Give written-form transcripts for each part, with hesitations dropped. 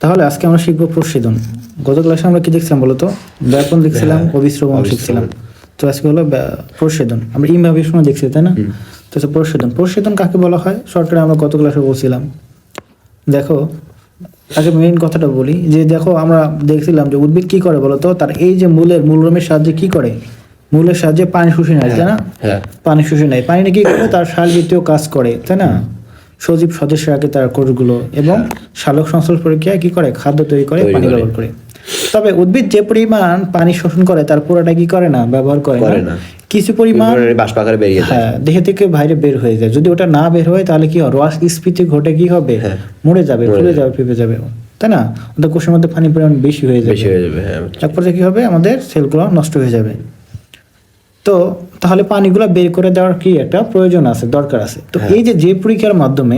তাহলে আজকে আমরা শিখবো প্রশোধন। গত ক্লাসে আমরা কি দেখছিলাম বলতো? ব্যাপন দেখছিলাম, অবিশ্রবণ শিখছিলাম। তো আজকে হলো প্রশোধন। আমরা ইমভাবে সময় দেখছি, তাই না? তো প্রশোধন, প্রশোধন কাকে বলা হয় সরকারে আমরা গত ক্লাসে বলছিলাম। দেখো আগে মেইন কথাটা বলি যে দেখো আমরা দেখছিলাম যে উদ্ভিদ কি করে বলতো, তার এই যে মূলরমের সাহায্যে কি করে, মূলের সাহায্যে পানি শুষে নেয়, তাই না? পানি শুষে নেয়, পানি নিয়ে কি করে তার সারজাতীয় কাজ করে, তাই না? সজীব সদস্য রাখে তার কোষগুলো এবং সালোক সংশ্লেষ প্রক্রিয়ায় কি করে, খাদ্য তৈরি করে, পানি ব্যবহার করে। তবে উদ্ভিদ যে পরিমাণ পানি শোষণ করে তার পুরোটা কি করে না, ব্যবহার করে না। কিছু পরিমাণ বাষ্প আকারে বেরিয়ে যায়, দেহ থেকে বাইরে বের হয়ে যায়। যদি ওটা না বের হয় তাহলে কি হয়, রস স্ফীতি ঘটে, কি হবে, মরে যাবে, ফুলে যাবে, ফেপে যাবে, তাই না? আমাদের কোষের মধ্যে পানির পরিমাণ বেশি হয়ে যাবে, তারপরে কি হবে, আমাদের সেলগুলো নষ্ট হয়ে যাবে। তো তাহলে পানিগুলো বের করে দেওয়ার কি একটা প্রয়োজন আছে, দরকার আছে। তো এই যে প্রক্রিয়ার মাধ্যমে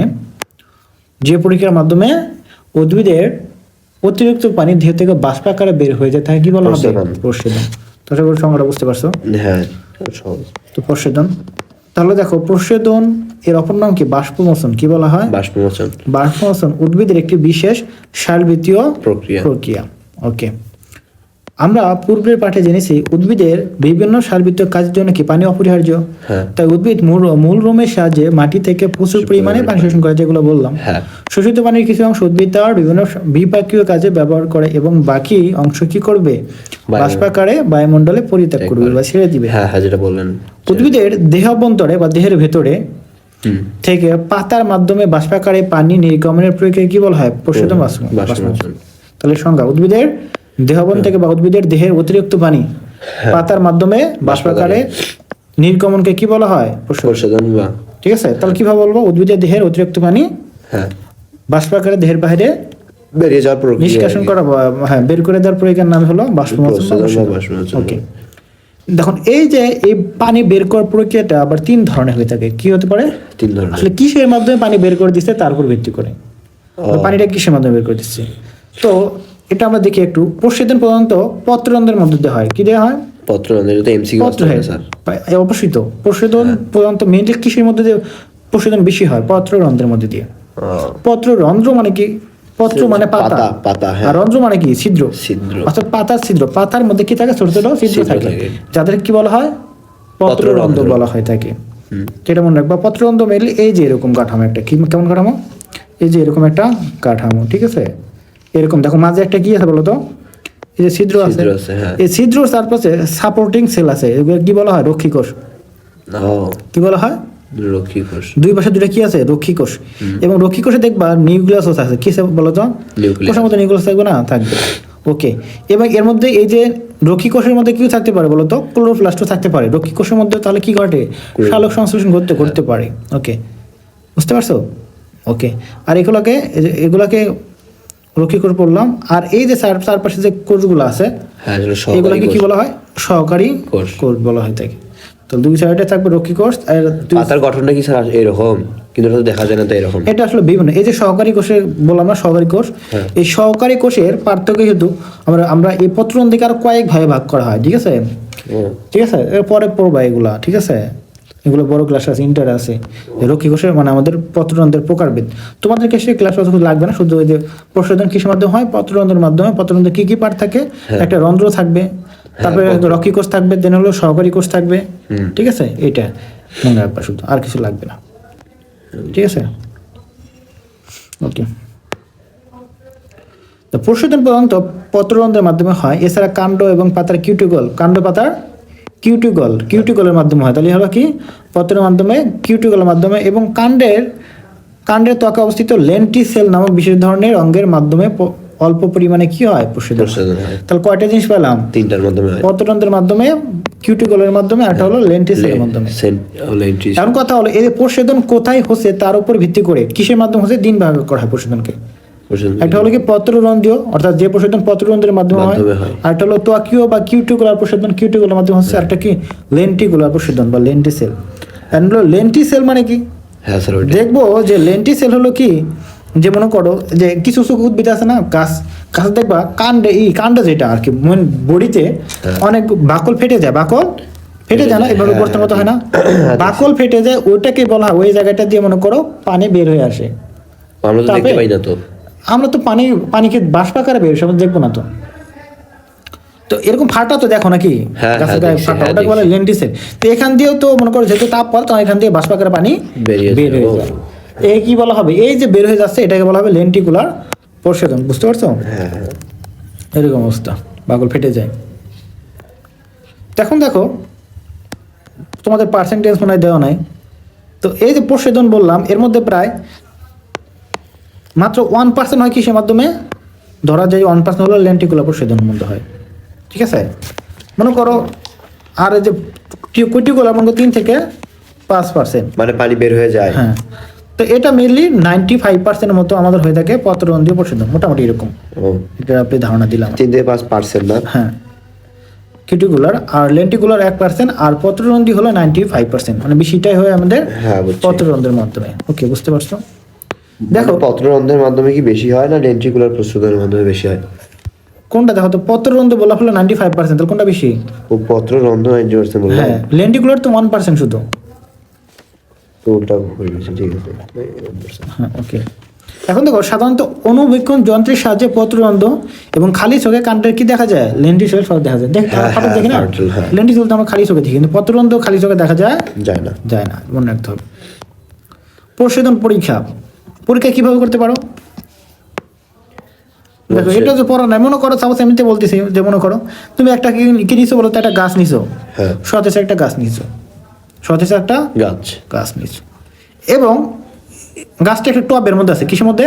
উদ্ভিদের অতিরিক্ত পানি দেহ থেকে বাষ্প আকারে বের হয়ে যায়, তাকে কি বলা হবে, প্রশোধন। তো সংজ্ঞাটা বুঝতে পারছো? হ্যাঁ। তো প্রশোধন, তাহলে দেখো প্রশোধন এর অপর নাম কি, বাষ্পমোচন। কি বলা হয়? বাষ্পমোচন উদ্ভিদের একটি বিশেষ সারবীতীয় প্রক্রিয়া। ওকে, আমরা পূর্বের পাঠে জেনেছি উদ্ভিদের বিভিন্ন সারবীতীয় কাজের জন্য কি পানি অপরিহার্য। তাই উদ্ভিদ মূল রোমের সাহায্যে মাটি থেকে প্রচুর পরিমাণে পানি শোষণ করে, যেগুলো বললাম। শোষিত পানির কিছু অংশ উদ্ভিদ তার বিভিন্ন বিপাকীয় কাজে ব্যবহার করে এবং বাকি অংশ কি করবে, বাষ্পাকারে বায়ুমণ্ডলে পরিত্যাগ করবে বা ছেড়ে দিবে। যেটা বললেন, উদ্ভিদের দেহ অভ্যন্তরে বা দেহের ভেতরে থেকে পাতার মাধ্যমে বাষ্পাকারে পানি নির্গমনের প্রক্রিয়া কি বলা হয়, প্রশোধন বাষ্পমোচন। তাহলে সংজ্ঞা, উদ্ভিদের দেহবন থেকে বা উদ্ভিদের দেহের অতিরিক্ত পানি পাতার মাধ্যমে বাষ্পাকারে নির্গমনকে কি বলা হয়, প্রশোধন। ঠিক আছে, তাহলে কিভাবে বলবো, উদ্ভিদের দেহের অতিরিক্ত পানি বাষ্পাকারে দেহের বাইরে বেরিয়ে যাওয়ার প্রক্রিয়া, নিষ্কাশন করা, বের করে দেওয়ার প্রক্রিয়ার নাম হলো বাষ্পমোচন। ওকে, দেখুন এই যে এই পানি বের করার প্রক্রিয়াটা আবার 3 ধরনের হয়ে থাকে। কি হতে পারে? 3 ধরনের। আসলে কিসের মাধ্যমে পানি বের করে দিচ্ছে তার উপর ভিত্তি করে পানিটা কিসের মাধ্যমে বের করে দিচ্ছে। তো এটা আমরা দেখি একটু। প্রশোধন প্রধানত পত্ররন্ধ্রের মধ্যে দিয়ে হয়। কি দেওয়া হয়? পত্ররন্ধ্রে। যদি এমসিকিউ আসে স্যার, অবশ্যই তো প্রশোধন প্রধানত মেইনলি কিসের মধ্যে দিয়ে প্রশোধন বেশি হয়? পত্ররন্ধ্রের মধ্যে দিয়ে। পত্ররন্ধ্র মানে কি? পত্র মানে পাতা, আর রন্ধ্র মানে কি? ছিদ্র। অর্থাৎ পাতার ছিদ্র, পাতার মধ্যে কি থাকে, ছোট ছোট ছিদ্র থাকে, যাদের কি বলা হয়, পত্ররন্ধ্র বলা হয় থাকে। এটা মনে রাখবা, পত্ররন্ধ্র মেইনলি এই যে এরকম কাঠামো একটা, কি কেমন কাঠামো, এই যে এরকম একটা কাঠামো, ঠিক আছে? এরকম দেখো মাঝে একটা কি আছে বলতো, এই যে ছিদ্র আছে, এই ছিদ্র চারপাশে সাপোর্টিং সেল আছে, এগুলো কি বলা হয়, রক্ষী কোষ। কি বলা হয়, রক্ষী কোষ। দুই পাশে দুটো কি আছে, রক্ষী কোষ। এবং রক্ষী কোষে দেখবা নিউক্লিয়াস আছে। কি বলতো, কোষের মধ্যে নিউক্লিয়াস থাকবে না, থাকবে। ওকে, এবং এর মধ্যে এই যে রক্ষী কোষের মধ্যে কি থাকতে পারে বলতো, ক্লোরোপ্লাস্টও থাকতে পারে রক্ষী কোষের মধ্যে। তাহলে কি ঘটে, সালোক সংশ্লেষণ করতে পারে। ওকে, বুঝতে পারছো? ওকে, আর এগুলাকে রক্ষী কোষ বললাম। আর এই যে চারপাশে যে কোষগুলো আছে, এগুলাকে কি বলা হয়, সহকারী কোষ বলা হয় থাকে। তো দুই সাইডে থাকবে রক্ষী কোষ। আর পাতার গঠনটা কি স্যার এরকম, কিন্তু এটা দেখা যায় না তো এরকম। এটা আসলে বিভিন্ন, এই যে সহকারী কোষে বললাম না, সহকারী কোষ, এই সহকারী কোষের পার্থক্য কিন্তু আমরা এই পত্ররন্ধ্রকে আর কয়েক ভাগে ভাগ করা হয়। ঠিক আছে, ঠিক আছে, এরপরে পড়বা এগুলা। ঠিক আছে, এগুলো বড় ক্লাস আছে, ইন্টার আছে, রক্ষী কোষের মানে আমাদের পত্ররন্ধ্রের প্রকারভেদ। তোমাদেরকে সেই ক্লাস লাগবে না, শুধু ওই যে প্রশোধন কিসের মাধ্যমে হয়, পত্ররন্ধ্রের মাধ্যমে। পত্ররন্ধ্রে কি কি পার্ট থাকে, একটা রন্ধ্র থাকবে, তারপরে রক্ষী কোষ থাকবে, দেন হলো সহকারী কোষ থাকবে। ঠিক আছে, এটা মনে রাখবা, শুধু আর কিছু লাগবে না। ঠিক আছে, ওকে। তো প্রশোধন প্রধানত পত্ররন্ধ্রের মাধ্যমে হয়। এছাড়া কাণ্ড এবং পাতার কিউটিকল, কাণ্ড পাতার কিউটিকলের মাধ্যমে হয়। তাহলে হলো কি, পত্রের মাধ্যমে, কিউটিকলের মাধ্যমে, এবং কাণ্ডের ত্বকে অবস্থিত লেন্টিসেল নামক বিশেষ ধরনের অঙ্গের মাধ্যমে অল্প পরিমাণে কি হয়, প্রশোধন। তাহলে কয়টা জিনিস পেলাম, 3টার মাধ্যমে, পত্ররন্ধ্রের মাধ্যমে, কিউটিকলের মাধ্যমে, আর হলো লেন্টিসেলের মাধ্যমে। এখন কথা হলো এই প্রশোধন কোথায় হচ্ছে তার উপর ভিত্তি করে কিসের মাধ্যমে হচ্ছে 3 ভাগ করা হয় প্রশোধনকে। একটা হলো কি পত্ররন্ধ্রীয়, অর্থাৎ যে প্রশোধন পত্ররন্ধ্রের মাধ্যমে হয়। আর একটা হলো ত্বকীয় বা কিউটিকুলার প্রশোধন, কিউটিকুলার মাধ্যমে হচ্ছে। একটা কি লেন্টিকুলার প্রশোধন বা লেন্টিসেল। লেন্টিসেল মানে কি, দেখবো যে লেন্টিসেল হলো কি, যে মনে করো যে কিছু উদ্ভিদ আছে না, গাছ দেখবা কাণ্ডে যেটা আর কি বডিতে অনেক বাকল ফেটে যায়, না, এভাবে করতে মতো হয় না, বাকল ফেটে যায়, ওইটাকে বলা হয়, ওই জায়গাটা দিয়ে মনে করো পানি বের হয়ে আসে। আমরা তো দেখতে পাই না তো, আমরা তো পানিকে বাষ্প আকারে বের হয় দেখবো না তো। তো এরকম ফাটা তো দেখো নাকি গাছের গায়ে ফাটা, ওটাকে বলে লেন্টিসেল। তো এখান দিয়েও তো মনে করো যেহেতু তাপ পড়ে, তো এখান দিয়ে বাষ্প আকারে পানি বের হয়ে যায়। এই কি বলা হবে, এই যে বের হয়ে যাচ্ছে এটাকে বলা হবে লেন্টিকুলার প্রস্বেদন। বুঝতে পারছো? এরকম অবস্থা, বাগল ফেটে যায়। এখন দেখো তোমাদের পার্সেন্টেজ মনে হয় দেওয়া নাই। তো এই যে প্রস্বেদন বললাম, এর মধ্যে প্রায় মাত্র 1% হয় কিসের মাধ্যমে, ধরা যায় 1% হলো লেন্টিকুলার প্রস্বেদনের মধ্যে হয়। ঠিক আছে, মনে করো। আর এই যে কুটিকুলার মনে করো 3 থেকে 5% মানে পানি বের হয়ে যায়। হ্যাঁ, তো এটা মেনলি 95% মতো আমাদের হয়ে থাকে পত্ররন্ধ্রীয় প্রস্বেদন, মোটামুটি এরকম। এটা আপনি ধারণা দিলাম। 3 থেকে 5% না? হ্যাঁ, কিউটিকুলার আর লেন্টিকুলার 1%, আর পত্ররন্ধ্রী হলো 95%, মানে বেশিটাই হয় আমাদের পত্ররন্ধ্রের মাধ্যমে। ওকে, বুঝতে পারছো? দেখো পত্ররন্ধ্রের মাধ্যমে কি বেশি হয় না লেন্টিকুলার প্রস্বেদনের মাধ্যমে বেশি হয়? কোনটা দেখো তো, পত্ররন্ধ্র বলা হলো 95%, তাহলে কোনটা বেশি? ও পত্ররন্ধ্র 90% বললাম। হ্যাঁ, লেন্টিকুলার তো 1% শুধু। তো ওটা হয়ে গেছে, ঠিক আছে। হ্যাঁ, ওকে। এখন দেখো সাধারণত অণুবীক্ষণ যন্ত্রের সাহায্যে পত্ররন্ধ্র এবং খালি চোখে কাণ্ডের কি দেখা যায়, লেন্টিসেল সব দেখা যায়। দেখি না, লেন্টিসেল তো আমরা খালি চোখে দেখি, কিন্তু পত্ররন্ধ্র খালি চোখে দেখা যায় না, মনে রাখতে হবে। প্রস্বেদন পরীক্ষা কিভাবে করতে পারো? দেখো এটা যে পড়া নাই, মনে করো সাপোজ এমনিতে বলতেছি যে মনে করো তুমি একটা কি নিছো বলো তো, একটা গাছ নিছো, সতেজ একটা গাছ নিছো, সতেজ একটা গাছ নিছো, এবং গাছটা একটা টবের মধ্যে আছে। কিসের মধ্যে?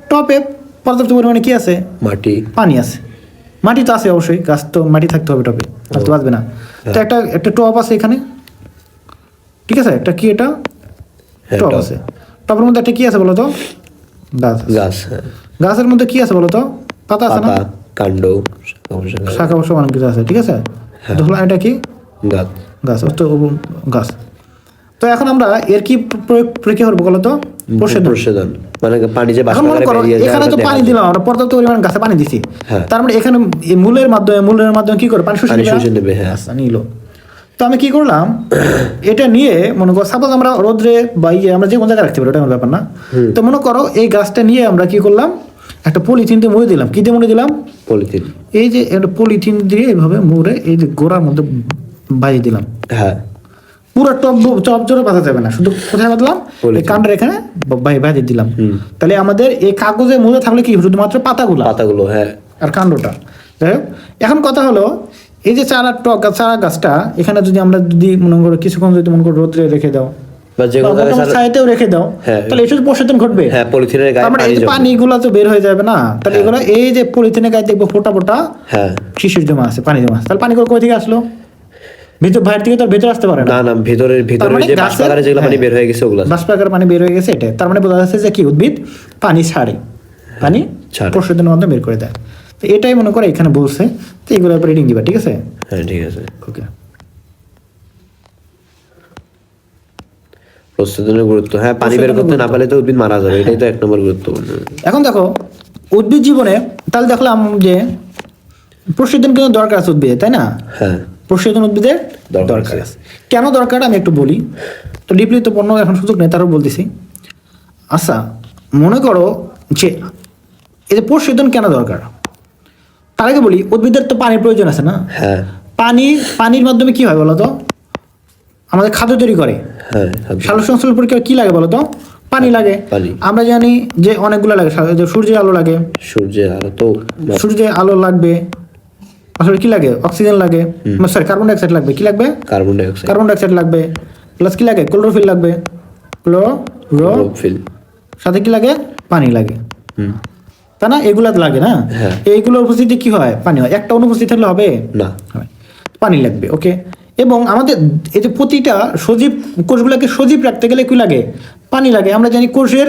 টবে পর্যাপ্ত পরিমাণে কি আছে? পানি আছে। মাটি তো আছে অবশ্যই, গাছ তো মাটি থাকতে হবে, টবে থাকতে পারবে না। তো একটা টব আছে এখানে, ঠিক আছে, একটা কি এটা টব আছে। টবের মধ্যে একটা কি আছে বলো তো? গাছ। গাছের মধ্যে কি আছে বলো তো? পাতা আছে না, কাণ্ড, শাখা অবশ্য অনেক কিছু আছে, ঠিক আছে। এটা কি? গাছ। তো গাছ। তো এখন আমরা এর কি পরীক্ষা করবো বলো তো? প্রস্বেদন মানে পানি যে বাষ্প আকারে বেরিয়ে যায়। এখানে তো পানি দিলাম আমরা, পর্যাপ্ত পরিমাণ গাছে পানি দিছি, তার মানে এখানে মূলের মাধ্যমে কি করে পানি শুষে নেবে। আচ্ছা, নিলো। তো আমি কি করলাম, এটা নিয়ে মনে করো সাপোজ আমরা রোদ্রে বা আমরা যে কোনো জায়গায় রাখতে পারি, ওটা আমার ব্যাপার না। তো মনে করো এই গাছটা নিয়ে আমরা কি করলাম, একটা পলিথিনতে মুড়ে দিলাম। কি দিয়ে মুড়ে দিলাম? পলিথিন। এই যে একটা পলিথিন দিয়ে এইভাবে মুড়ে এই যে গোড়ার মধ্যে বাঁধিয়ে দিলাম। হ্যাঁ, পুরো টপ জোরে বাঁধা যাবে না, শুধু কোথায় বাঁধলাম? এই কাণ্ডের এখানে বাঁধিয়ে দিলাম। তাহলে আমাদের এই কাগজে মুড়ে থাকলে কি শুধুমাত্র পাতাগুলো, হ্যাঁ, আর কাণ্ডটা। যাই হোক, এখন কথা হলো এই যে চারা গাছটা এখানে যদি আমরা মনে করো কিছুক্ষণ যদি মনে করো রোদ্রে রেখে দাও বা ছায়াতেও রেখে দাও, তাহলে এসব প্রস্বেদন ঘটবে। পানিগুলো তো বের হয়ে যাবে না, তাহলে এগুলো এই যে পলিথিনের গায়ে দেখবো ফোটা শিশির জমা আছে, পানি জমা আছে। তাহলে পানিগুলো কোথা থেকে আসলো? বাইরে থেকে তো ভেতরে আসতে পারে না, ভিতরে যে বাষ্প আকারে যেগুলো পানি বের হয়ে গেছে, ওগুলো বাষ্প আকারে পানি বের হয়ে গেছে। এটা তার মানে বোঝা যাচ্ছে যে কি উদ্ভিদ পানি ছাড়ে, পানি প্রস্বেদনের মাধ্যমে বের করে দেয়। তো এটাই মনে করে এখানে বলছে। তো এগুলোর উপর রিডিং দিবা, ঠিক আছে? হ্যাঁ, ঠিক আছে। ওকে, প্রস্বেদনের গুরুত্ব। হ্যাঁ, পানি বের করতে না পারলে তো উদ্ভিদ মারা যাবে, এটাই তো 1 নম্বর গুরুত্বপূর্ণ। এখন দেখো উদ্ভিদ জীবনে তাহলে দেখলাম যে প্রস্বেদন কিন্তু দরকার আছে উদ্ভিদে, তাই না? হ্যাঁ, প্রস্বেদন উদ্ভিদের দরকার আছে। কেন দরকার আমি একটু বলি, তো ডিপলি তো পণ্য এখন সুযোগ নেই, তারও বলতেছি। আচ্ছা, মনে করো যে এই যে প্রস্বেদন কেন দরকার, তার আগে বলি উদ্ভিদের তো পানির প্রয়োজন আছে না? হ্যাঁ, পানির মাধ্যমে কি হয় বলতো? আমাদের খাদ্য তৈরি করে। সালোক সংশ্লেষণ প্রক্রিয়া কি লাগে বলতো? পানি লাগে। আমরা জানি যে অনেকগুলো লাগে, সূর্যের আলো লাগে, সূর্যের আলো লাগবে, আসলে কি লাগে? অক্সিজেন লাগে, সরি কার্বন ডাইঅক্সাইড লাগবে। কি লাগবে? কার্বন ডাইঅক্সাইড লাগবে, প্লাস কি লাগে? ক্লোরোফিল লাগবে, ক্লোরোফিল, সাথে কি লাগে? পানি লাগে, তাই না? এগুলা লাগে না? এইগুলোর উপস্থিতি কি হয়? পানি হয়। একটা অনুপস্থিত থাকলে হবে না, পানি লাগবে। ওকে, এবং আমাদের এই যে প্রতিটা সজীব কোষগুলোকে সজীব রাখতে গেলে কি লাগে? পানি লাগে। আমরা জানি কোষের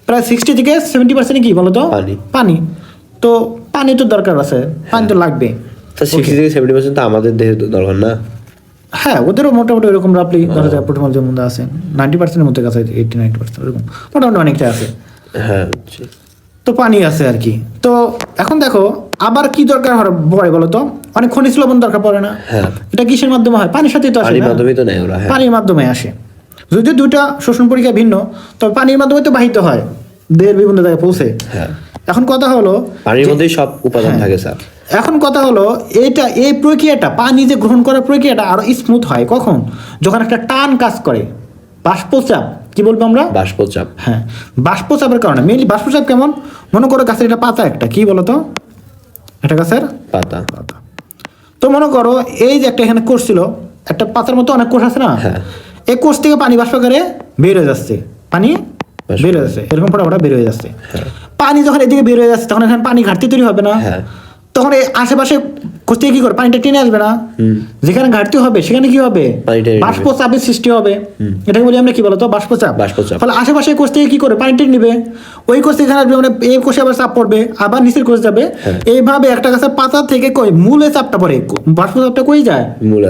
প্রায় 60 থেকে 70% কি বলতো? পানি। তো পানি তো দরকার আছে, পানি তো লাগবে। 60 থেকে 70% তো আমাদের দেহের দরকার না? হ্যাঁ, ওদেরও মোটামুটি এরকম রাফলি ধরা যায় প্রোটিন যেমন আছে 90% মধ্যে কাছে, 80-90% এরকম মোটামুটি অনেকটা আছে। হ্যাঁ, তো পানি আছে আর কি। তো এখন দেখো আবার কি দরকার পড়ে বলতো? অনেক খনিজ লবণ দরকার পড়ে না? এটা কিসের মাধ্যমে হয়? পানির সাথেই তো আসে, পানির মাধ্যমে আসে। যদিও দুইটা শোষণ পরীক্ষা ভিন্ন, তবে পানির মাধ্যমে তো বাহিত হয়, দেহের বিভিন্ন জায়গায় পৌঁছে। এখন কথা হলো পানির মধ্যেই সব উপাদান থাকে স্যার। এখন কথা হলো এই প্রক্রিয়াটা পানি যে গ্রহণ করার প্রক্রিয়াটা আরো স্মুথ হয় কখন, যখন একটা টান কাজ করে, বাষ্পচাপ, কি বলবো আমরা, বাষ্পচাপ। হ্যাঁ, বাষ্পচাপের কারণে। মেইনলি বাষ্পচাপ কেমন, মনে করো গাছের এটা পাতা, একটা কি বলতো, এটা গাছের পাতা। তো মনে করো এই যে একটা এখানে কোষ ছিল, একটা পাতার মতো অনেক কোষ আছে না, এই কোষ থেকে পানি বাষ্প করে বের হয়ে যাচ্ছে, পানি বের হয়ে যাচ্ছে, এরকম ফটাফটা বের হয়ে যাচ্ছে। পানি যখন এদিকে বের হয়ে যাচ্ছে তখন এখানে পানি ঘাটতি তৈরি হবে না, তখন এই আশেপাশে কোষ থেকে কি করে পানিটা টেনে আসবে না, যেখানে ঘাটতি হবে সেখানে কি হবে, বাষ্পচাপের সৃষ্টি হবে। এটাকে বলি আমরা কি বলতো, বাষ্পচাপ। ফলে আশেপাশে কোষ থেকে কি করে পানি টেনে নিবে, ওই কোষ থেকে আসবে, মানে এই কোষে আবার চাপ পড়বে, আবার নিচের কোষ যাবে, এইভাবে একটা গাছের পাতা থেকে কই মূলে চাপটা পড়ে, বাষ্পচাপটা কই যায় মূলে,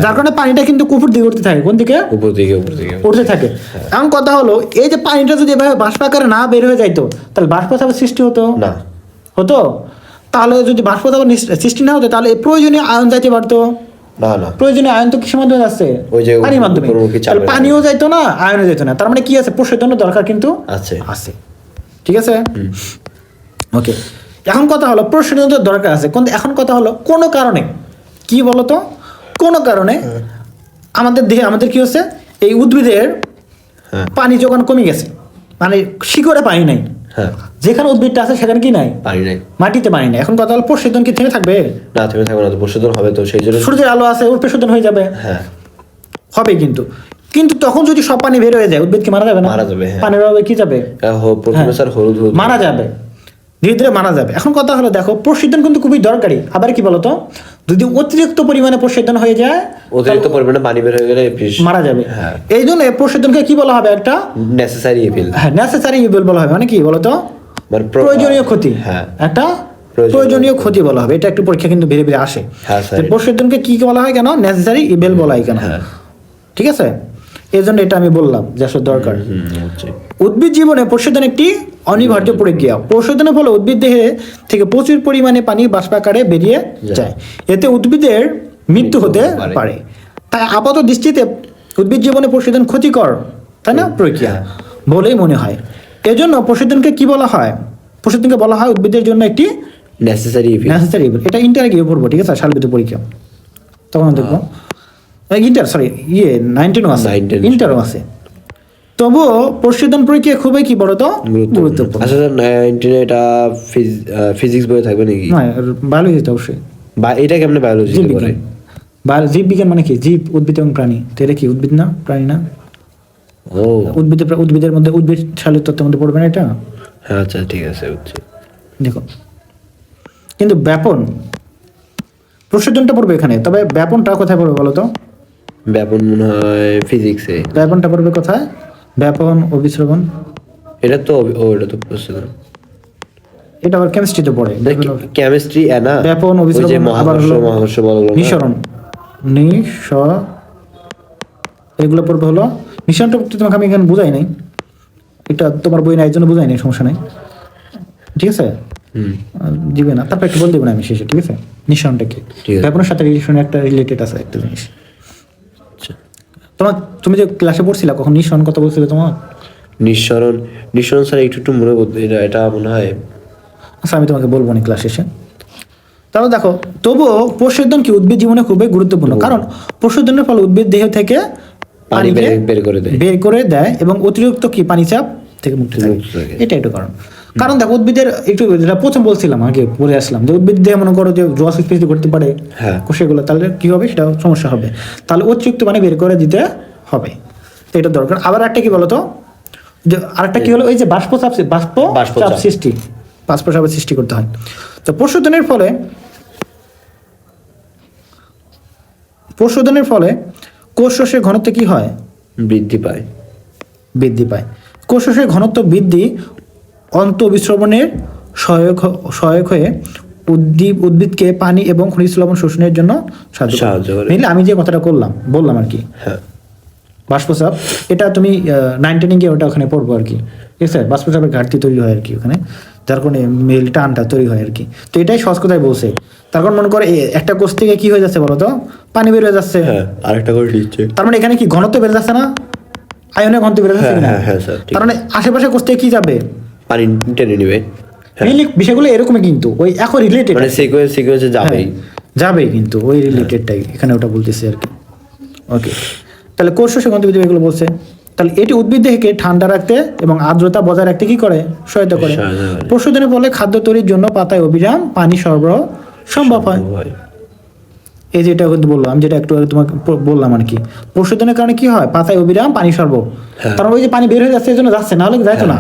যার কারণে পানিটা কিন্তু উপর দিকে উঠতে থাকে, কোন দিকে, উপর দিকে উঠতে থাকে। এখন কথা হলো এই যে পানিটা যদি এভাবে বাষ্প আকারে না বের হয়ে যাইতো তাহলে বাষ্পচাপের সৃষ্টি হতো না, হতো? তাহলে যদি বাষ্পচাপের সৃষ্টি না হতো তাহলে প্রয়োজনীয় আয়ন যাইতে পারতো না, প্রয়োজনীয় আয়ন তো কিসের মাধ্যমে আসছে, পানির মাধ্যমে, পানিও যাইতো না, আয়নও যাইতো না, তার মানে কি আছে, প্রশোধনের দরকার কিন্তু আছে, ঠিক আছে, ওকে। এখন কথা হলো প্রশোধনের দরকার আছে, এখন কথা হলো কোনো কারণে, কি বলতো, কোনো কারণে আমাদের দেহে আমাদের কি হচ্ছে, এই উদ্ভিদের পানি যোগান কমে গেছে, মানে শিকড়ে পানি নাই, যেখানে উদ্ভিদটা আছে সেখানে কি নাই, পানি নাই, মাটিতে পানি নাই। এখন কথা হলো প্রশোধন কি থেমে থাকবে না, থেমে থাকবে না, তো প্রশোধন হবে, তো সেই জন্য সূর্যের আলো আছে, ওর প্রশোধন হয়ে যাবে, হবে, কিন্তু তখন যদি সব পানি বের হয়ে যায় উদ্ভিদ কি মারা যাবে না, মারা যাবে, পানির অভাবে কি যাবে, মারা যাবে, ধীরে ধীরে মারা যাবে। এখন কথা হলো দেখো প্রশোধন কিন্তু খুবই দরকারি, আবার কি বলতো, যদি অতিরিক্ত পরিমাণে প্রশোধন হয়ে যায়, অতিরিক্ত পরিমাণে পানি বের হয়ে গেলে মারা যাবে, এই জন্য প্রশোধনকে কি বলা হবে, একটা নেসেসারি ইভিল, নেসেসারি ইভিল বলা হবে, মানে কি বলতো, প্রয়োজনীয় ক্ষতি, একটা প্রয়োজনীয় ক্ষতি বলা হবে। এটা একটু পরীক্ষা কিন্তু বেড়ে বেড়ে আসে, প্রশোধনকে কি বলা হয় কেন, নেসেসারি ইভিল বলা হয় কেন, ঠিক আছে, এই জন্য এটা আমি বললাম যে আসলে দরকার। উদ্ভিদ জীবনে প্রশোধন একটি অনিবার্য প্রক্রিয়া, প্রশোধনের ফলে উদ্ভিদ দেহে থেকে প্রচুর পরিমাণে পানি বাষ্পাকারে বেরিয়ে যায়, এতে উদ্ভিদের মৃত্যু হতে পারে। তাই আপাত দৃষ্টিতে উদ্ভিদ জীবনে প্রশোধন ক্ষতিকর, তাই না, প্রক্রিয়া বলেই মনে হয়। এজন্য প্রশোধনকে কি বলা হয়, প্রশোধনকে বলা হয় উদ্ভিদের জন্য একটি নেসেসারি ইভিল। এটা ইন্টারে গিয়ে পড়বো, ঠিক আছে, সালবিত পরীক্ষা তখন দেখবো, ইন্টার সরি 19 আছে, ইন্টারও আছে। তবুও প্রশোধন প্রক্রিয়া খুবই কি বলতো গুরুত্বপূর্ণ। আচ্ছা স্যার 19 এটা ফিজিক্স বইয়ে থাকবে নাকি, না বায়োলজিতে অবশ্যই, বা এটা কেমনে বায়োলজি পড়ে, জীব বিজ্ঞান মানে কি, জীব, উদ্ভিদ এবং প্রাণী, তো এটা কি উদ্ভিদ না প্রাণী না, উদ্ভিদের মধ্যে উদ্ভিদ শালীন তত্ত্বের মধ্যে পড়বে না এটা, হ্যাঁ আচ্ছা ঠিক আছে বুঝছি। দেখো কিন্তু ব্যাপন প্রশোধনটা পড়বে এখানে, তবে ব্যাপনটা কোথায় পড়বে বলো তো, ব্যাপন মনে হয় ফিজিক্সে, ব্যাপনটা পড়বে কোথায়, ব্যাপন অভিস্রবণ, এটা তো এটা তো প্রশোধন, এটা আবার কেমিস্ট্রিতে পড়ে, কেমিস্ট্রি না, ব্যাপন অভিস্রবণ, আবার হলো নিঃসরণ, এগুলো পড়বে হলো নিঃসরণটা, তোমাকে আমি এখানে বুঝাই নাই, এটা তোমার বই নাই, এর জন্য বুঝাই নাই, সমস্যা নাই, ঠিক আছে, দিবে না, তারপর একটু বল দেবো না আমি শেষে, ঠিক আছে, নিঃসরণটা কি, ব্যাপনের সাথে একটা রিলেটেড আছে একটা জিনিস। তোমার তুমি যে ক্লাসে পড়ছিলা কখন নিঃসরণ কথা বলছিলে, তোমার নিঃসরণ স্যার একটু মনে করতে, এটা মনে হয়, আচ্ছা আমি তোমাকে বলবো না ক্লাস শেষে। তাহলে দেখো তবুও প্রশোধন কি উদ্ভিদ জীবনে খুবই গুরুত্বপূর্ণ, কারণ প্রশোধনের ফলে উদ্ভিদ দেহ থেকে পানি বের করে দেয় এবং অতিরিক্ত কি পানি চাপ থেকে মুক্তি থাকে, এটা একটু কারণ দেখো উদ্ভিদের একটু যেটা প্রথম বলছিলাম আগে বলে আসলাম যে উদ্ভিদ দেহে মনে করো যে জল স্ফীতি করতে পারে কোষগুলো, তাহলে কি হবে, সেটা সমস্যা হবে, তাহলে অতিরিক্ত পানি বের করে দিতে হবে, তো এটা দরকার। আবার একটা কি বলতো, যে আরেকটা কি হলো, ওই যে বাষ্পচাপ সৃষ্টি, বাষ্পচাপের সৃষ্টি করতে হয়। তো প্রশোধনের ফলে কোষের ঘনত্ব কি হয়, বৃদ্ধি পায়। কোষের ঘনত্ব বৃদ্ধি অন্তঃবিস্রবণের সহায়ক হয়ে উদ্ভিদকে পানি এবং খনিজ লবণ শোষণের জন্য সাহায্য করে। আমি যে কথাটা বললাম আর কি, বাষ্পচাপ, এটা তুমি 19 গিয়ে ওটা ওখানে পড়বো আর কি, ঠিক আছে, বাষ্পচাপের ঘাটতি তৈরি হয় আর কি ওখানে, যার কারণে মেল টানটা তৈরি হয় আর কি। তো এটাই সহজ কথায় বলছে, তার কারণ মনে করে একটা কোষ থেকে কি হয়ে যাচ্ছে বলতো, পানি বের হয়ে যাচ্ছে, আরেকটা করে দিচ্ছে, তার মানে এখানে কি ঘনত্ব বেড়ে যাচ্ছে না, আয়নের ঘনত্ব বেড়ে যাচ্ছে না, তার মানে আশেপাশে কোষ থেকে কি যাবে, পানি টেনে নিবে, মেইনলি বিষয়গুলো এরকমই, কিন্তু ওই এখন রিলেটেড মানে সিকোয়েন্সে যাবেই কিন্তু ওই রিলেটেডটাই এখানে ওটা বলতেছি আর কি। ওকে, তাহলে কোষ শোষক গতিবিধি এগুলো বলছে। তাহলে এটি উদ্ভিদ দেহকে ঠান্ডা রাখতে এবং আর্দ্রতা বজায় রাখতে কি করে, সহায়তা করে। প্রশোধনের ফলে খাদ্য তৈরির জন্য পাতায় অবিরাম পানি সরবরাহ সম্ভব হয়। এই যেটা কিন্তু বললাম, যেটা একটু আগে তোমাকে বললাম আর কি, প্রশোধনের কারণে কি হয়, পাতায় অবিরাম পানি সরবরাহ, কারণ ওই যে পানি বের হয়ে যাচ্ছে এই জন্য যাচ্ছে, না হলে যাইতো না,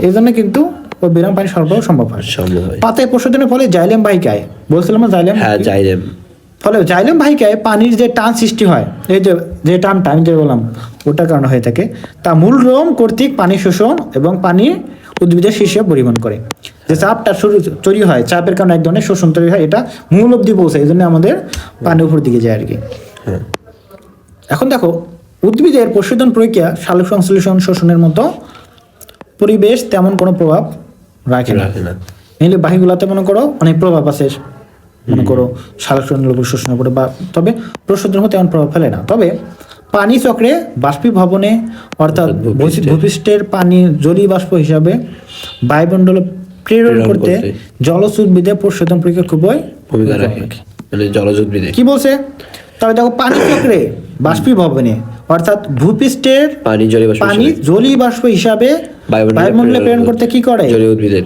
এই জন্য কিন্তু অবিরাম পানি সরবরাহ সম্ভব হয়। পাতায় প্রশোধনের ফলে জাইলেম বাহিকায়, বলছিলাম না জাইলেম, ফলে জাইলেম বাহিকায় পানির যে টান সৃষ্টি হয়, এই যে টানটা আমি যে বললাম ওটার কারণে হয়ে থাকে, তা মূল রোম কর্তৃক পানি শোষণ এবং পানি উদ্ভিদের শীর্ষে পরিবহন করে। যে চাপটা তৈরি হয়, চাপের কারণে এক ধরনের শোষণ তৈরি হয়, এটা মূল অব্দি পৌঁছায়, এই জন্য আমাদের পানি উপর দিকে যায় আর কি। এখন দেখো উদ্ভিদের প্রশোধন প্রক্রিয়া সালোক সংশ্লেষণ শোষণের মতো পরিবেশ তেমন কোনো প্রভাব রাখে না। মেনলি বাহিগুলাতে মনে করো অনেক প্রভাব আছে, মনে করো সালোক শোষণের উপরে, বা তবে প্রশোধন হতে তেমন প্রভাব ফেলে না। তবে পানি চক্রে বাষ্পীভবনে অর্থাৎ ভূপৃষ্ঠের পানি জলীয় বাষ্প হিসাবে বায়ুমণ্ডলে প্রেরণ করতে জলজ উদ্ভিদের প্রশোধন প্রক্রিয়া খুবই ভূমিকা রাখে। জলজ উদ্ভিদে কি বলছে, তবে দেখো পানি চক্রে বাষ্পীভবনে অর্থাৎ ভূপৃষ্ঠের পানি জলীয় বাষ্প হিসাবে বায়ুমণ্ডলে প্রেরণ করতে কি করে, জলীয় উদ্ভিদের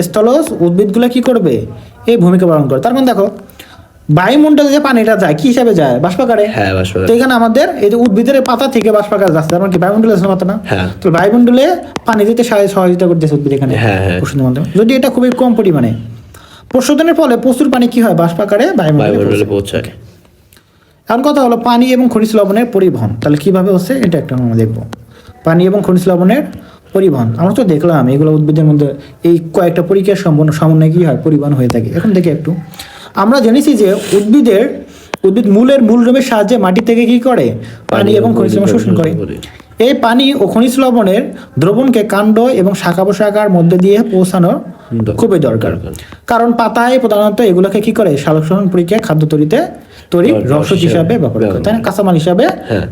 স্থলজ উদ্ভিদগুলো কি করবে, এই ভূমিকা পালন করে। তার মানে দেখো বায়ুমণ্ডলে যে পানিটা যায় কি হিসাবে যায়, বাষ্পাকারে। তো এখানে আমাদের এই যে উদ্ভিদের পাতা থেকে বাষ্পাকার যাচ্ছে, তার মানে কি বায়ুমণ্ডলে পাতা না, তো বায়ুমণ্ডলে পানি দিতে সহযোগিতা করতেছে উদ্ভিদ এখানে প্রশোধনের মাধ্যমে, যদি এটা খুবই কম পরিমাণে। প্রশোধনের ফলে প্রচুর পানি কি হয়, বাষ্পাকারে বায়ুমণ্ডলে পৌঁছায়। এখন কথা হলো পানি এবং খনিজ লবণের পরিবহন, তাহলে কিভাবে হচ্ছে এটা একটা আমরা দেখবো। পানি এবং খনিজ লবণের পরিবহন আমরা তো দেখলাম, এগুলো উদ্ভিদের মধ্যে এই কয়েকটা প্রক্রিয়ার সমন্বয়ে কি হয়, পরিবহন হয়ে থাকে। এখন দেখে একটু আমরা জেনেছি যে উদ্ভিদ মূলের মূলরোমের সাহায্যে মাটি থেকে কি করে, পানি এবং খনিজ লবণ শোষণ করে। এই পানি ও খনিজ লবণের দ্রবণকে কাণ্ড এবং শাখা প্রশাখার মধ্যে দিয়ে পৌঁছানো খুবই দরকার, কারণ পাতায় প্রধানত এগুলোকে কি করে, সালোক সংশ্লেষণ প্রক্রিয়ায় খাদ্য তৈরির রসদ হিসাবে ব্যবহার করে, তাই না, কাঁচামাল হিসাবে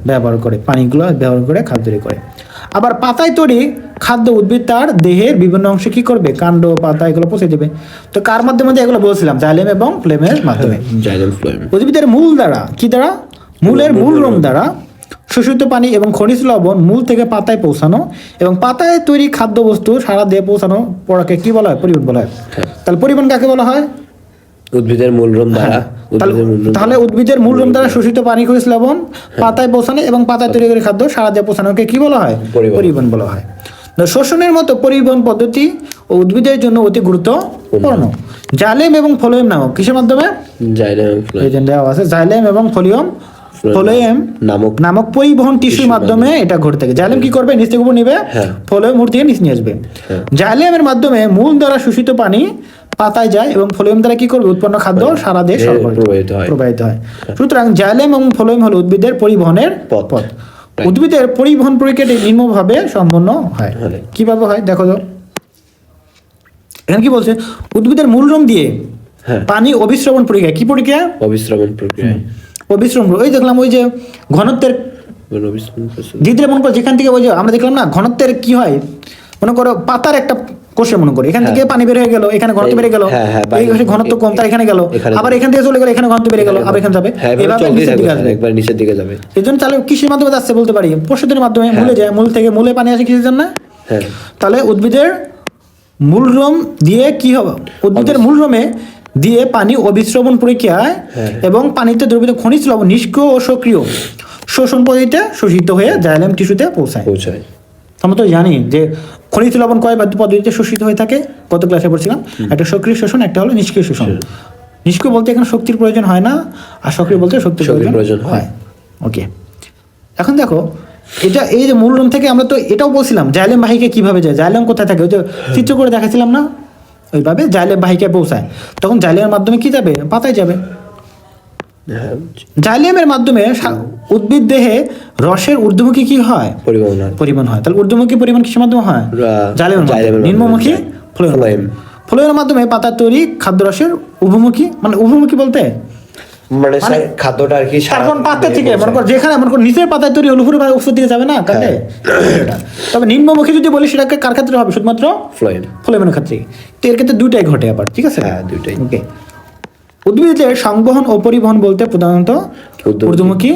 ব্যবহার করে, পানিগুলো ব্যবহার করে খাদ্য তৈরি করে। আবার পাতায় তৈরি খাদ্য উদ্ভিদ তার দেহের বিভিন্ন অংশে কি করবে, কাণ্ড পাতা এগুলো পৌঁছে দেবে। তো কার মাধ্যমে এগুলো বলছিলাম, জাইলেম এবং ফ্লেমের মাধ্যমে। উদ্ভিদের মূল দ্বারা কি দ্বারা, মূলের মূল রোম দ্বারা শোষিত পানি এবং খনিজ লবণ মূল থেকে পাতায় পৌঁছানো এবং পাতায় তৈরি খাদ্যবস্তু সারা দেহে পৌঁছানো পড়াকে কি বলা হয়, পরিবহন বলা হয়। তাহলে পরিবহন কাকে বলা হয়, উদ্ভিদের মূল রোম দ্বারা। তাহলে উদ্ভিদের মূল রোম দ্বারা শোষিত পানি খনিজ লবণ পাতায় পৌঁছানো এবং পাতায় তৈরি করে খাদ্য সারা দেহে পৌঁছানোকে কি বলা হয়, পরিবহন বলা হয়। শোষণের মতো পরিবহন পদ্ধতি ও উদ্ভিদের জন্য অতি গুরুত্বপূর্ণ। জাইলেম এবং ফ্লোয়েম নামক কিসের মাধ্যমে, জাইলেম এবং ফ্লোয়েম নামক পরিবহন টিস্যুর মাধ্যমে এটা ঘটে থাকে। জাইলেম কি করবে, নিচ থেকে উপর নিবে, ফ্লোয়েম উপর থেকে নিচ নিয়ে আসবে। জাইলেমের মাধ্যমে মূল দ্বারা শোষিত পানি পাতায় যায় এবং ফ্লোয়েম দ্বারা কি করবে, উৎপন্ন খাদ্য সারা দেহে প্রবাহিত হয়। সুতরাং জাইলেম এবং ফ্লোয়েম হলো উদ্ভিদের পরিবহনের পথ। উদ্ভিদের পরিবহন প্রক্রিয়াটি নিম্নভাবে সম্পন্ন হয়। কিভাবে হয় দেখো তো, এখানে কি বলছে, উদ্ভিদের মূল রোম দিয়ে পানি অভিস্রবণ প্রক্রিয়া, কি প্রক্রিয়া, অভিস্রবণ। ওই দেখলাম ওই যে ঘনত্বের ধীরে মনে করো, যেখান থেকে ওই যে আমরা দেখলাম না ঘনত্বের কি হয়, মনে করো পাতার একটা কোষে মনে করো এখান থেকে পানি বের হয়ে গেল, এখানে ঘনত্ব বেড়ে গেল, এই ঘনত্ব কম তার এখানে গেল, আবার এখান থেকে চলে গেল, এখানে ঘনত্ব বেড়ে গেল, আবার এখানে যাবে, এভাবে নিচের দিকে যাবে। এই জন্য তাহলে কিসের মাধ্যমে যাচ্ছে বলতে পারি, প্রশোধনের মাধ্যমে মূলে যায়, মূল থেকে মূলে পানি আসে কিসের জন্য, তাহলে উদ্ভিদের মূল রোম দিয়ে কি হবে, উদ্ভিদের মূল রোমে দিয়ে পানি অভিস্রবণ প্রক্রিয়ায় এবং পানিতে দ্রবীভূত খনিজ লবণ নিষ্ক্রিয় ও সক্রিয় শোষণ পদ্ধতিতে শোষিত হয়ে জাইলেম টিস্যুতে পৌঁছায়। আমরা তো জানি যে খনিজ লবণ কয় পদ্ধতিতে শোষিত হয়ে থাকে, কত ক্লাসে পড়ছিলাম, একটা সক্রিয় শোষণ, একটা হলো নিষ্ক্রিয় শোষণ। নিষ্ক্রিয় বলতে এখানে শক্তির প্রয়োজন হয় না, আর সক্রিয় বলতে শক্তির প্রয়োজন হয়। ওকে, এখন দেখো এটা এই যে মূল রোম থেকে আমরা তো এটাও বলছিলাম জাইলেম বাহিকা কিভাবে যায়, জাইলেম কোথায় থাকে, ওই যে চিত্র করে দেখাছিলাম না, ওইভাবে জাইলেম বাহিকায় পৌঁছায়। তখন জাইলেমের মাধ্যমে কি যাবে, পাতায় যাবে। জাইলেমের মাধ্যমে উদ্ভিদ দেহে রসের ঊর্ধ্বমুখী কি হয়, পরিবহন হয়। তাহলে ঊর্ধ্বমুখী পরিবহন কিসের মাধ্যমে হয়, জাইলেমের মাধ্যমে। নিম্নমুখী ফ্লোয়েমের মাধ্যমে পাতার তৈরি খাদ্য রসের উভমুখী, মানে উভমুখী বলতে মানে স্যার খাদ্যটা আর কি কার্বন পাতা থেকে মনে কর যেখানে মনে কর নিচের পাতায় তৈরি হলো উপরে উপর দিকে যাবে না কাটে এটা। তবে নিম্নমুখী যদি বলি সেটাকে কার ক্ষেত্রে হবে শুধুমাত্র ফ্লোয়েমের ক্ষেত্রে। তো এর ক্ষেত্রে দুইটাই ঘটে আবার, ঠিক আছে? হ্যাঁ দুইটাই। ওকে, উদ্ভিদের সংবহন ও পরিবহন বলতে প্রধানত ঊর্ধ্বমুখী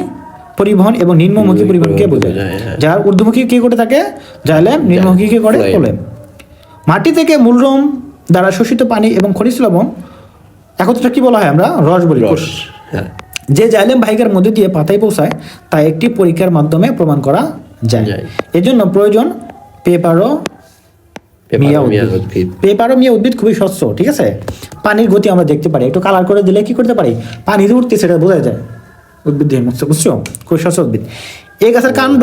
পরিবহন এবং নিম্নমুখী পরিবহনকে বোঝায়। যার ঊর্ধ্বমুখী কি করে থাকে জাইলেম, নিম্নমুখী কি করে ফ্লোয়েম। মাটি থেকে মূলরম দ্বারা শোষিত পানি এবং খনিজ লবণ একত্রে কি বলা হয় আমরা রস বলি। যে জাইলেম বাহিকার মধ্যে দিয়ে পাতায় পৌঁছায় তা একটি পরীক্ষার মাধ্যমে প্রমাণ করা যায়। এজন্য প্রয়োজন পেপারোমিয়া উদ্ভিদ খুবই স্বচ্ছ, ঠিক আছে? পানির গতি আমরা দেখতে পারি, একটু কালার করে দিলে কি করতে পারি পানি যে উঠতে সেটা বোঝা যায় উদ্ভিদ দিয়ে, বুঝছো? খুবই স্বচ্ছ উদ্ভিদ। এই গাছের কাণ্ড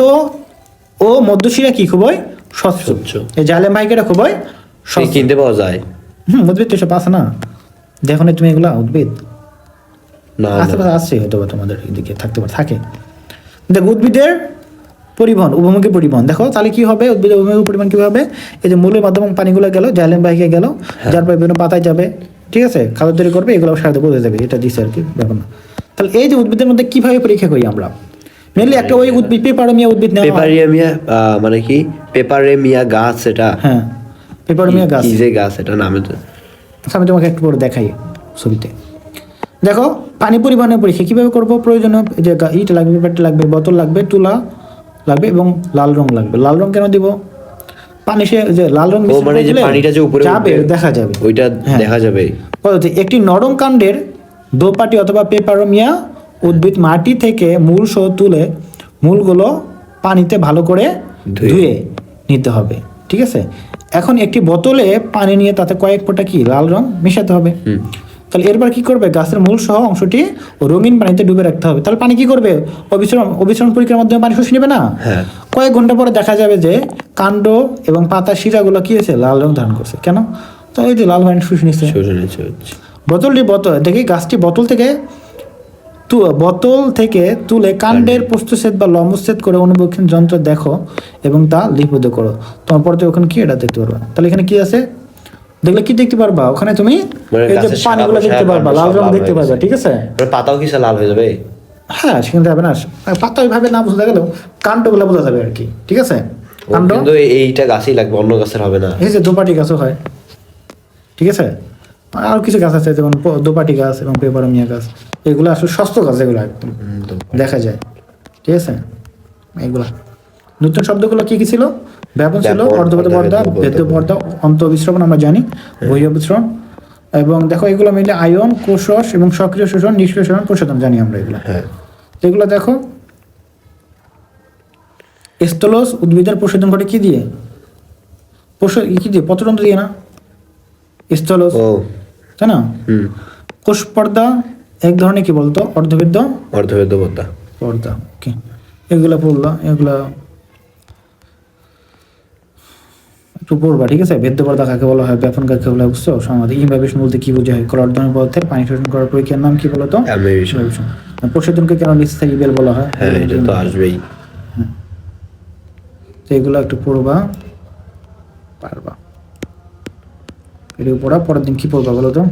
ও মধ্যশিরা কি খুবই স্বচ্ছ। এই জাইলেম বাহিকাটা খুবই কিনতে পাওয়া যায়। উদ্ভিদ তো এসব আছে না, দেখো না তুমি এগুলা উদ্ভিদ আশেপাশে আসছে হয়তো তোমাদের এদিকে থাকতে পারে, থাকে। দেখো উদ্ভিদের পরিবহন উভমুখী পরিবহন, দেখো তাহলে কি হবে উদ্ভিদের উভমুখী পরিবহন কি হবে? এই যে মূলের মাধ্যমে পানিগুলো গেল জাইলেম বাহিকায় গেল, যার পরে বিভিন্ন পাতায় যাবে, ঠিক আছে? খাদ্য তৈরি করবে, এগুলো সাথে বোঝা যাবে, এটা দিচ্ছে আর কি ব্যাপার না। তাহলে এই যে উদ্ভিদের মধ্যে কিভাবে পরীক্ষা করি আমরা? মেনলি একটা ওই উদ্ভিদ পেপারোমিয়া উদ্ভিদ নেওয়া হয়। পেপারোমিয়া মানে কি? পেপারোমিয়া গাছ এটা? হ্যাঁ পেপারোমিয়া গাছ। কি যে গাছ এটা নামে তো? আমি তোমাকে একটু পরে দেখাই ছবিতে। দেখো পানি পরিবহনের পরীক্ষা কিভাবে করব? প্রয়োজনীয় যে ইট লাগবে, পেপারটা লাগবে, বোতল লাগবে, তুলা লাগবে এবং লাল রং লাগবে। লাল রং কেন দিব? পানি সে যে লাল রং মানে যে পানিটা যে উপরে যাবে দেখা যাবে, ওইটা দেখা যাবে। একটি নরম কাণ্ডের দোপাটি অথবা পেপারোমিয়া উদ্ভিদ মাটি থেকে মূল সহ তুলে মূলগুলো পানিতে ভালো করে ধুয়ে নিতে হবে, ঠিক আছে? এখন একটি বোতলে পানি নিয়ে তাতে কয়েক ফোঁটা কি লাল রং মেশাতে হবে। তাহলে এরপর কি করবে? গাছের মূল সহ অংশটি রঙিন পানিতে ডুবে রাখতে হবে। তাহলে পানি কি করবে? অবিচরণ পরীক্ষার মাধ্যমে পানি শুষে নেবে না? কয়েক ঘন্টা পরে দেখা যাবে যে কাণ্ড এবং পাতার শিরাগুলো কি হয়েছে লাল রং ধারণ করছে। কেন? তো এই যে লাল পানি শুষে নিচ্ছে। বোতল দেখি গাছটি বোতল থেকে তুলে কাণ্ডের প্রস্তুচ্ছেদ বা লম্বচ্ছেদ করে অনুবীক্ষণ যন্ত্র দেখো এবং তা লিপিবদ্ধ করো। তোমার পরে ওখানে কি এটা দেখতে পারবা। তাহলে এখানে কি আছে দেখলে কি দেখতে পারবা? ওখানে তুমি এই যে পানিগুলো দেখতে পারবা, লাল রং দেখতে পারবা, ঠিক আছে? পাতাও কি লাল হয়ে যাবে? হ্যাঁ সেখানে যাবে না, পাতা ওইভাবে না বোঝা গেলেও কাণ্ডগুলো বোঝা যাবে আর কি, ঠিক আছে? কাণ্ড কিন্তু এইটা গাছই লাগবে, অন্য গাছের হবে না। এই যে দোপাটি গাছও হয়, ঠিক আছে? আর কিছু গাছ আছে যেমন দোপাটি গাছ এবং পেপারোমিয়া গাছ, এগুলো আসলে সস্ত গাছ, এগুলো একদম দেখা যায়, ঠিক আছে? এগুলা নতুন শব্দগুলো কি কি ছিল? ব্যাপন ছিল, অর্ধপদ পর্দা, ভেদ্য পর্দা, অন্তঃবিশ্রবণ আমরা জানি, বহিঃবিশ্রবণ, এবং দেখো এগুলো মিলে আয়ন, কোষরস এবং সক্রিয় শোষণ, নিষ্ক্রিয় শোষণ, প্রশোধন জানি আমরা এগুলো। এগুলো দেখো স্থলজ উদ্ভিদের প্রশোধন ঘটে কি দিয়ে? কি দিয়ে? পত্রতন্ত্র দিয়ে না? স্থলজ, তাই না? কোষ পর্দা এক ধরনের কি বলতো অর্ধভেদ্য পর্দা। ওকে, এগুলা পড়লা, এগুলা একটু পড়বা, ঠিক আছে? ভেদ্য পর্দা কাকে বলা হয়, ব্যাপন কাকে বলা হয়, বুঝছো? সমাধি ইনভাইবেশন বলতে কি বোঝা হয়? ক্লড ধরনের পদার্থের পানি শোষণ করার প্রক্রিয়ার নাম কি বলতো? প্রশোধনকে কেন নিস্তারী বেল বলা হয়? এটা তো আসবেই। তো এগুলো একটু পড়বা, পারবা। এর পড়া পরের দিন কি পড়বা বলো তো?